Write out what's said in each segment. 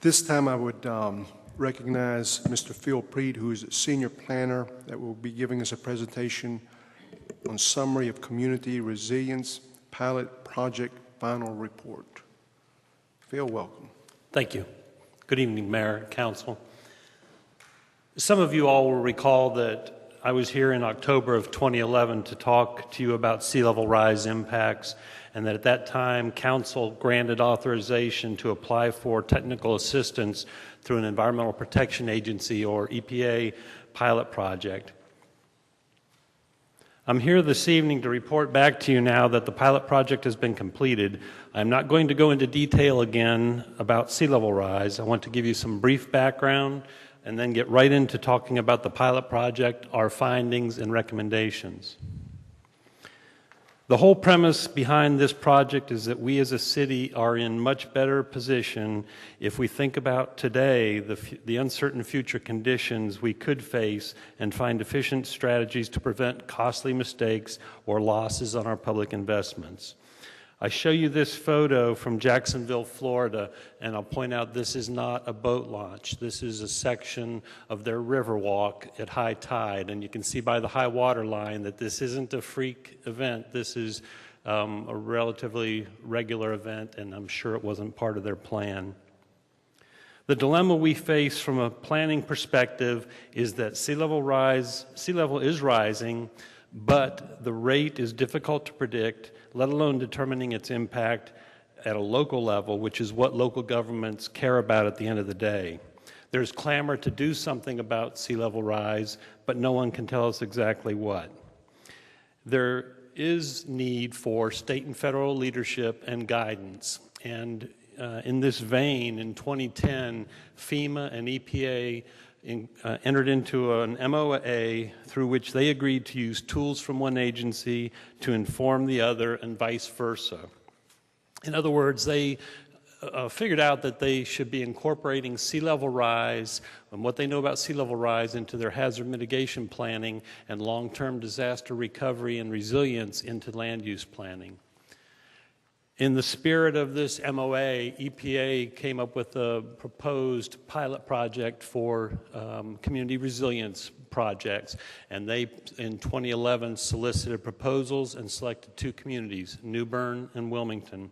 This time I would recognize Mr. Phil Preet, who is a senior planner that will be giving us a presentation on summary of community resilience pilot project final report. Phil, welcome. Thank you. Good evening, Mayor, Council. Some of you all will recall that I was here in October of 2011 to talk to you about sea level rise impacts, and that at that time, Council granted authorization to apply for technical assistance through an Environmental Protection Agency, or EPA, pilot project. I'm here this evening to report back to you now that the pilot project has been completed. I'm not going to go into detail again about sea level rise. I want to give you some brief background and then get right into talking about the pilot project, our findings, and recommendations. The whole premise behind this project is that we as a city are in much better position if we think about today the uncertain future conditions we could face and find efficient strategies to prevent costly mistakes or losses on our public investments. I show you this photo from Jacksonville, Florida, and I'll point out this is not a boat launch. This is a section of their river walk at high tide, and you can see by the high water line that this isn't a freak event. This is a relatively regular event, and I'm sure it wasn't part of their plan. The dilemma we face from a planning perspective is that sea level is rising, but the rate is difficult to predict, let alone determining its impact at a local level, which is what local governments care about at the end of the day. There's clamor to do something about sea level rise, but no one can tell us exactly what. There is need for state and federal leadership and guidance. And in this vein, in 2010, FEMA and EPA entered into an MOA through which they agreed to use tools from one agency to inform the other and vice versa. In other words, they figured out that they should be incorporating sea level rise and what they know about sea level rise into their hazard mitigation planning and long-term disaster recovery and resilience into land use planning. In the spirit of this MOA, EPA came up with a proposed pilot project for community resilience projects, and they, in 2011, solicited proposals and selected two communities, New Bern and Wilmington.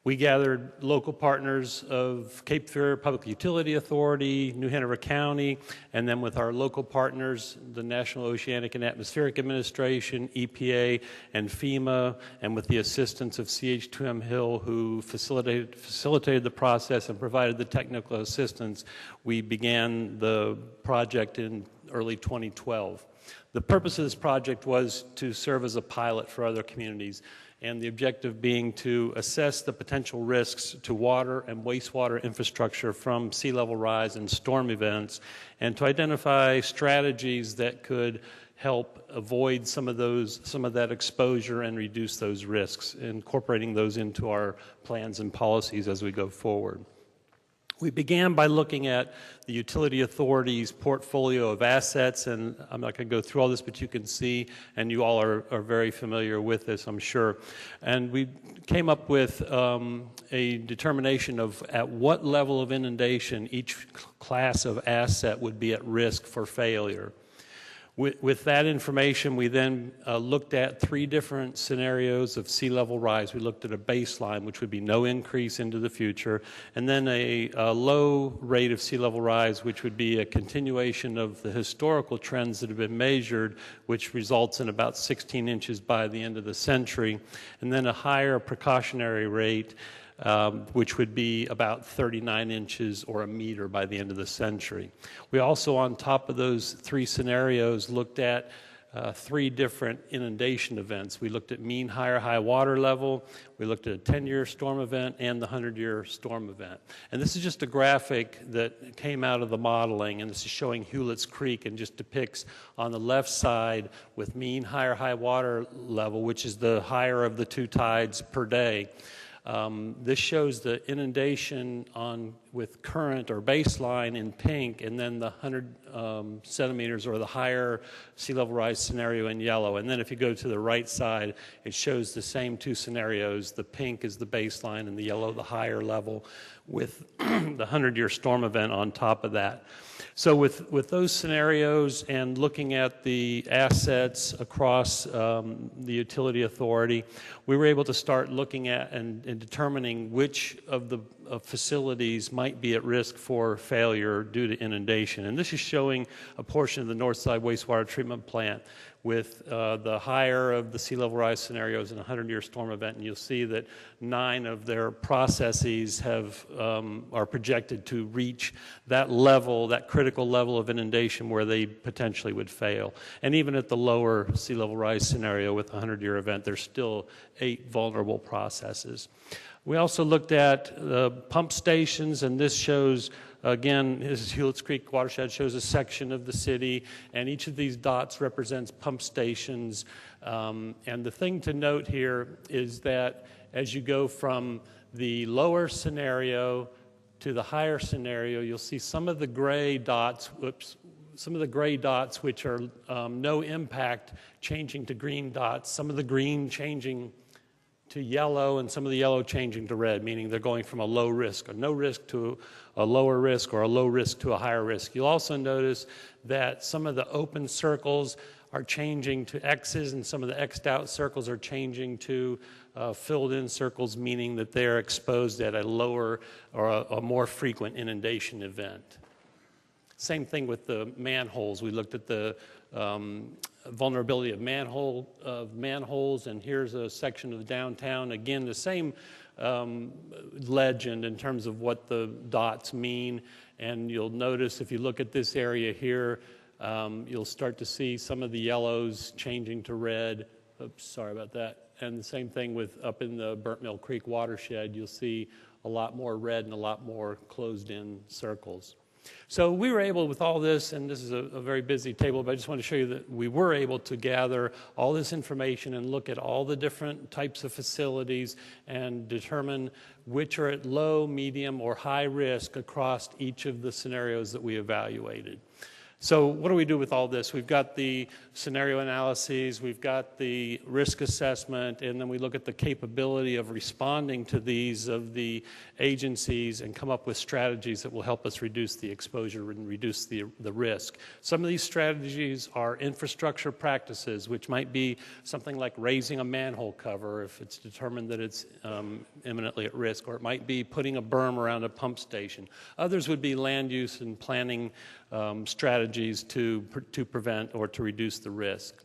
We gathered local partners of Cape Fear Public Utility Authority, New Hanover County, and then with our local partners, the National Oceanic and Atmospheric Administration, EPA, and FEMA, and with the assistance of CH2M Hill, who facilitated the process and provided the technical assistance, we began the project in early 2012. The purpose of this project was to serve as a pilot for other communities, and the objective being to assess the potential risks to water and wastewater infrastructure from sea level rise and storm events, and to identify strategies that could help avoid some of that exposure and reduce those risks, incorporating those into our plans and policies as we go forward. We began by looking at the utility authority's portfolio of assets, and I'm not going to go through all this, but you can see, and you all are very familiar with this, I'm sure. And we came up with a determination of at what level of inundation each class of asset would be at risk for failure. With that information, we then looked at three different scenarios of sea level rise. We looked at a baseline, which would be no increase into the future, and then a low rate of sea level rise, which would be a continuation of the historical trends that have been measured, which results in about 16 inches by the end of the century, and then a higher precautionary rate, which would be about 39 inches or a meter by the end of the century. We also, on top of those three scenarios, looked at three different inundation events. We looked at mean high water level, we looked at a 10-year storm event, and the 100-year storm event. And this is just a graphic that came out of the modeling, and this is showing Hewlett's Creek, and just depicts on the left side with mean high water level, which is the higher of the two tides per day. This shows the inundation with current or baseline in pink, and then the 100 centimeters or the higher sea level rise scenario in yellow. And then if you go to the right side, it shows the same two scenarios. The pink is the baseline and the yellow the higher level, with the 100-year storm event on top of that. So with those scenarios and looking at the assets across the utility authority, we were able to start looking at and determining which of the facilities might be at risk for failure due to inundation. And this is showing a portion of the Northside Wastewater Treatment Plant with the higher of the sea level rise scenarios in a 100-year storm event, and you'll see that 9 of their processes are projected to reach that level, that critical level of inundation where they potentially would fail. And even at the lower sea level rise scenario with a 100-year event, there's still 8 vulnerable processes. We also looked at pump stations, and this shows, again, this is Hewlett's Creek watershed, shows a section of the city, and each of these dots represents pump stations. And the thing to note here is that as you go from the lower scenario to the higher scenario, you'll see some of the gray dots, which are no impact, changing to green dots, some of the green changing to yellow, and some of the yellow changing to red, meaning they're going from a low risk or no risk to a lower risk or a low risk to a higher risk. You'll also notice that some of the open circles are changing to X's, and some of the X'd out circles are changing to filled in circles, meaning that they're exposed at a lower or a more frequent inundation event. Same thing with the manholes. We looked at the vulnerability of manholes, and here's a section of downtown. Again, the same legend in terms of what the dots mean, and you'll notice if you look at this area here, you'll start to see some of the yellows changing to red. Oops, sorry about that. And the same thing with up in the Burnt Mill Creek watershed, you'll see a lot more red and a lot more closed-in circles. So we were able, with all this, and this is a very busy table, but I just want to show you that we were able to gather all this information and look at all the different types of facilities and determine which are at low, medium, or high risk across each of the scenarios that we evaluated. So what do we do with all this? We've got the scenario analyses, we've got the risk assessment, and then we look at the capability of responding to these of the agencies and come up with strategies that will help us reduce the exposure and reduce the risk. Some of these strategies are infrastructure practices, which might be something like raising a manhole cover if it's determined that it's imminently at risk, or it might be putting a berm around a pump station. Others would be land use and planning strategies to prevent or to reduce the risk.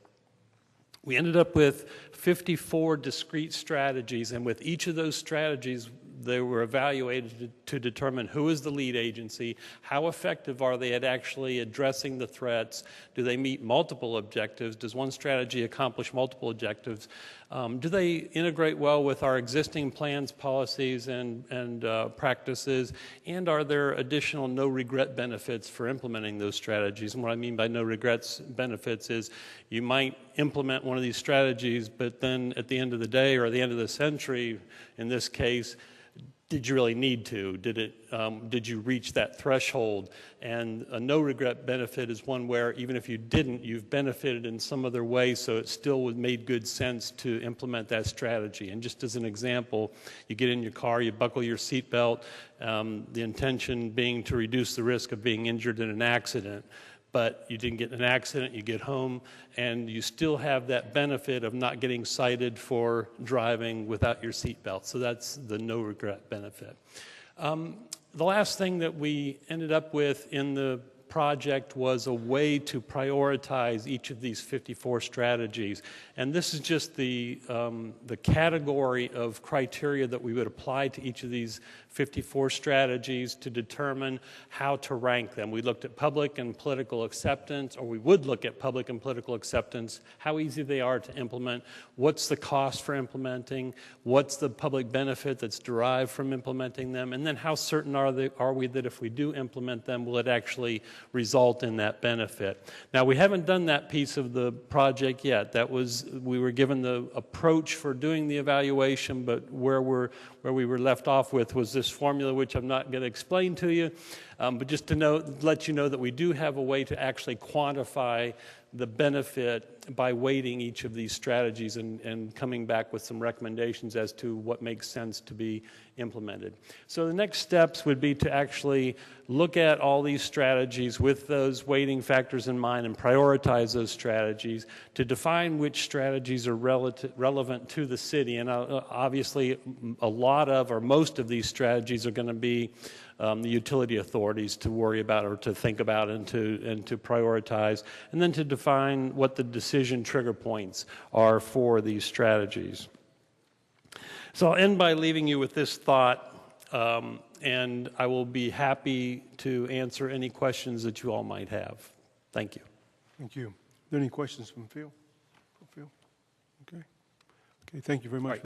We ended up with 54 discrete strategies, and with each of those strategies, they were evaluated to determine who is the lead agency, how effective are they at actually addressing the threats, do they meet multiple objectives, does one strategy accomplish multiple objectives, do they integrate well with our existing plans, policies, and practices, and are there additional no-regret benefits for implementing those strategies? And what I mean by no-regrets benefits is you might implement one of these strategies, but then at the end of the day or at the end of the century, in this case, did you really need to? Did you reach that threshold? And a no-regret benefit is one where even if you didn't, you've benefited in some other way, so it still made good sense to implement that strategy. And just as an example, you get in your car, you buckle your seatbelt, the intention being to reduce the risk of being injured in an accident. But you didn't get in an accident, you get home, and you still have that benefit of not getting cited for driving without your seatbelt. So that's the no-regret benefit. The last thing that we ended up with in the project was a way to prioritize each of these 54 strategies. And this is just the category of criteria that we would apply to each of these 54 strategies to determine how to rank them. We looked at public and political acceptance, or we would look at public and political acceptance, how easy they are to implement, what's the cost for implementing, what's the public benefit that's derived from implementing them, and then how certain are we that if we do implement them, will it actually result in that benefit. Now, we haven't done that piece of the project yet. We were given the approach for doing the evaluation, but where we were left off with was this formula, which I'm not going to explain to you, but just to let you know that we do have a way to actually quantify the benefit by weighting each of these strategies and coming back with some recommendations as to what makes sense to be implemented. So the next steps would be to actually look at all these strategies with those weighting factors in mind and prioritize those strategies to define which strategies are relevant to the city. And obviously, a lot of or most of these strategies are going to be the utility authorities to worry about or to think about and to prioritize, and then to define what the decision trigger points are for these strategies. So I'll end by leaving you with this thought, and I will be happy to answer any questions that you all might have. Thank you. Thank you. Are there any questions from Phil? Phil? Okay. Okay, thank you very much.